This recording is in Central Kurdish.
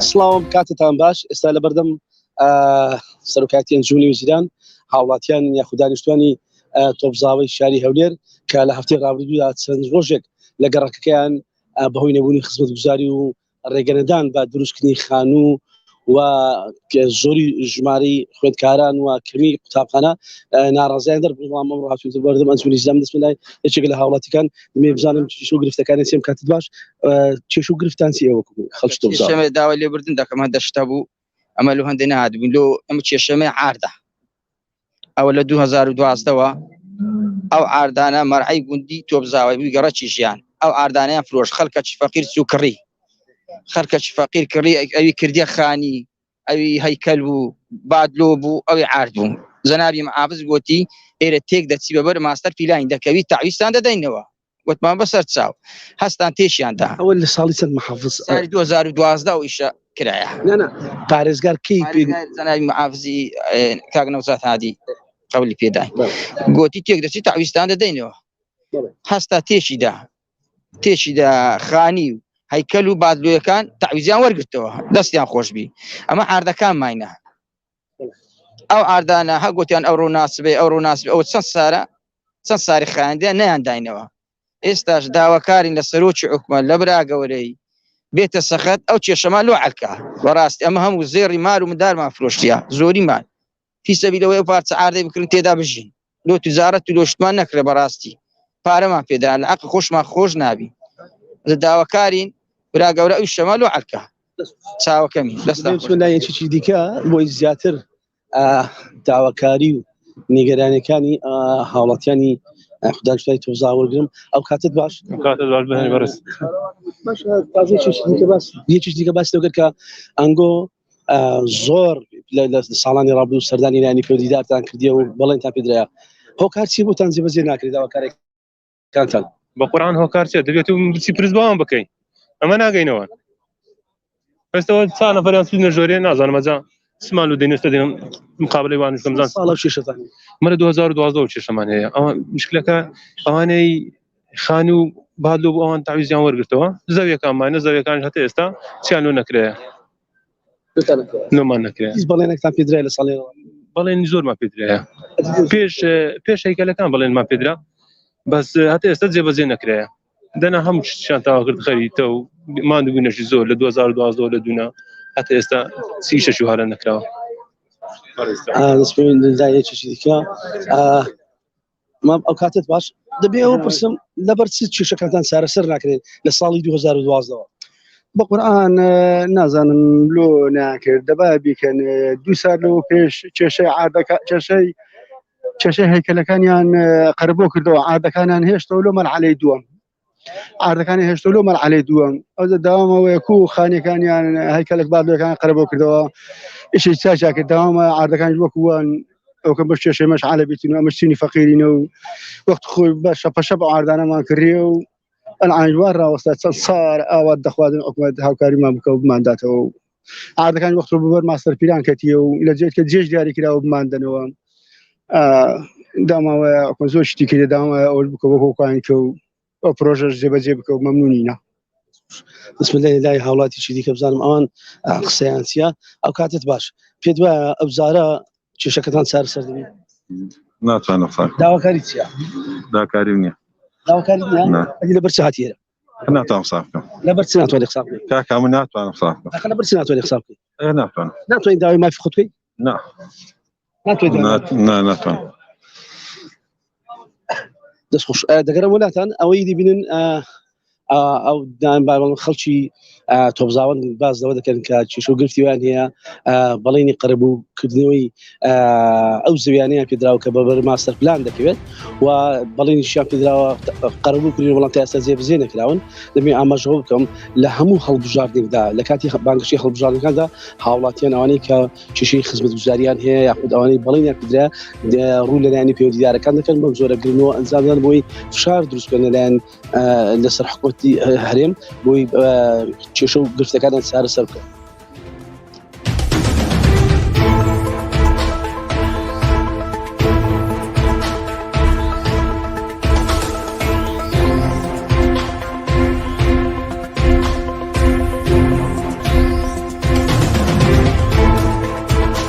سڵاوم کاتتان باش ئێستا لە بەردەم سەرۆکاتیان جوونی وزیران هاوڵاتیان یاخود دانیشتوانی تۆپزاوی شاری هەولێر کە لە هەفتەی ڕابردوودا چەند ڕۆژێک لە گەڕەکەکەیان بەهۆی نەبوونی خزمەتگوزاری و ڕێگەنەدان بە دروستکردنی خانوو و زۆری ژمارەی خوێندکاران و کەمی قوتابخانە ناڕازیان دەربڕ بەڵام ئەمڕۆ هاتوویتە بەردەم ئەنجومی زیران دەستم لای یەکێک لە هاوڵاتیەکان دەمێ بزانم چێش و گرفتەکانی چێم کاتت باش چێش و گرفتان چییە وەکو خەڵکی تۆپزاو کێشەمە داوای لێبوردن دەکەم هەندە شتە بوو ئەمە لە هەندێک نەهاتبوون لۆ ئەمە کێشەمەی عاردە ئەوە لە 2012ەوە ئەو عاردانە مەرعەی گوندی تۆپزاوی بووی گەڕەکی ژیان ئەو عاردانیان فرۆش خەڵکەکی فەقیر چوو کڕی خەڵکەکی فەقیر کڕی ئەوی کردیە خانی ئەوی هەیکەل بوو بادلۆ بوو ئەوی عارد بوو زەنابی محافز گوتی ئێرە تێک دەچی بەبەر ماستەر پیلانی دەکەوی تاویستان دەدەینەوە وتمان بەسەر چاو هەستان تێشیاندا ئەوە لە ساڵی چەند محافز ساڵی 2012 و ئیشە کرایە پارێزگار کەی زەنابی محافزی کاک نەوزات هادی قەولی پێدای گوتی تێک دەچی تاویستان دەدەینەوە هەستا تێشیدا خانی و هەیکەل و بادلۆیەکان تاویزیان وەرگرتەوە دەستیان خۆشبی ئەمە عاردەکان ماینە ئەو عاردانە هەگوتیان ئەوڕۆ ناسبێ ئەو چەند ساری خایاندیان نەیانداینەوە ئێستاش داواکارین لە سەرۆکی حکومەت لە برا گەورەی بێتە سەخت ئەو کێشەمان لۆ عەلکا بەڕاستی ئەمە هەموو زێڕی مال و مندارمان فرۆشتیە زۆری مال فیسەبیلەوەی ئەو پارچە عاردەی بکردن تێدا بژین لۆ تجارەت و لۆشتمان نەکرێ بەڕاستی پارەمان پێدا لە عەقڵ خۆشمان خۆش نابی داواکارین برا گەورە ئەو شەمە لۆ عەلکا چاوەکەمی دەستایەکی دیکە بۆی زیاتر داواکاری و نیگەرانەکانی هاوڵاتیانی خوددانیشتوانی تۆپزاو وەرگرم ئەو کاتت باش یەکیش دیکە باس دەکرد کە ئەنگۆ زۆر لە ساڵانی ڕابردوو سەردانی لایەنی پەیوەندیدارتان کردیە و بەڵێنتان پێدراوە هۆکار چی بووتان جێبەجێ ناکرێت داواکاریەکانتان بە قورئان هۆکار چییە دەبێت بچی پرسباوان بکەین ئەمە ناگەینەوە ئێستەوە چا نەفەریان سوودنە ژۆرێ نازانم ئەجا سمان و دەینێستە دێنم مقابلەی وانش دەمزان ساڵە چێشەتان مەرە 2012 چێشەمان هەیە ئەوە مشکلەکە ئەوانەی خان و بادلۆ بوو ئەوان تاویزیان وەرگرتەوە زەویەکانمانە زەویەکان هەتا ئێستا چیان لۆ نەکرێە نۆمان نەکرێ بەڵێنێکتان پێدرای لە ساڵی بەڵێنی زۆرمان پێدرایە پێش هەیکەلەکان بەڵێنمان پێدرا بەس هەتا ئێستا جێبەجێ نەکرێە دەنا هەموو شتیان تاوا کرد خەریتە و ماندووبوونەشی زۆر لە 2012 لە دوونا هەتا ئێستا سیشەش و هەرە نەکراوە دەستپێدایەکی دیکە ئەو کاتت باش دەبێ ئەوە پرسم لەبەر چ کێشەکانتان چارەسەر ناکرێت لە ساڵی 2012 بە قورئان نازانم لۆ ناکرد دەبا بیکەن دوو سال لەوە پێش کێشەی عاردەکە کێشەی هەیکەلەکانیان قەرەبۆ کردەوە عاردەکانیان هێشتەوە لۆ مەرحەلەی دووەم عاردەکانی هێشتەوە لۆ مەرحەلەی دووەم ئەو داوامەوەیە و خانیەکانیان هەیکەلێک بادلۆیەکان قەرەبۆ کردەوە ئیشی چاچا کرد داوامە عاردەکانی وەکووان ئەوکە بەش کێشەی مەشعەلە بیتن و ئەمەشتینی فەقیرینە و وەخت خۆی بە شەپەشە بە عاردانەمان کردێ و ئەنعانجوان ڕاوەستا چەند ساڵ ئاوات دەخوازن حکومەت هاوکاریمان بکە و بمانداتەوە و عاردەکانی وەختۆ ببەر ماستەر پیران کەتیە و لە جێت کە جێش دیاری کراوە بماندنەوە داماوەیە حکومەت زۆر شتی کردێ داماوەیە ئەوەش بکە بۆ هۆکان کە و ئەو پرۆژەش جێبەجێ بکە و مەمنونینە بسم الله لای هاوڵاتیشی دیکە بزانم ئەوان قسەیان چییە ئەو کاتت باش پێت وایە ئەو بزارە کێشەکەتان چارەسەر دەبێت ناتوانم داواکاری چییە داواکاری نییە داواکاری لەبەر چ هاتیێرە ناتوانم قسە بکەم لەبەر چ ناتوانێت قسە بکەیت کاکا من ناتوانم قسە بکەم لەبەر چ ناتوانێت قسە بکەیت ناتوانم ناتوانیت داوای مافی خۆت بکەیت ناتوانم دەستخۆش دەگەرە وڵاتان ئەوەی دیبینن ئەو خەڵکی تۆپزاوەند بازەوە دەکەن کە چێشە و گرفتیوان هەیە بەڵێنی قەرەبووکردنەوەی ئەو زەویانەیان پێدراوە کە بەبەر ماستەر پلان دەکەوێت و بەڵێنیشیان پێدراوە قەرەبووکردن وەڵام تا ئێستا جێبەجێ نەکراون دەبێ ئاماژەوە بکەم لە هەموو هەڵبژاردنێکدا لە کاتی بانگشتی هەڵبژاردنەکاندا هاوڵاتیان ئەوانەی کە کێشەی خزمەتگوزاریان هەیە یاخود ئەوانەی بەڵێنیان پێدرا ڕوو لەلایەنی پەیوەندیدارەکان دەکەن بەم زۆرەگرنەوە ئەنجامدان بۆی فشار دروستکردن لەلایەن لەسەر حکومەتی هەرێم بۆی کێشە و گرفتەکانیان چارەسەر بکەن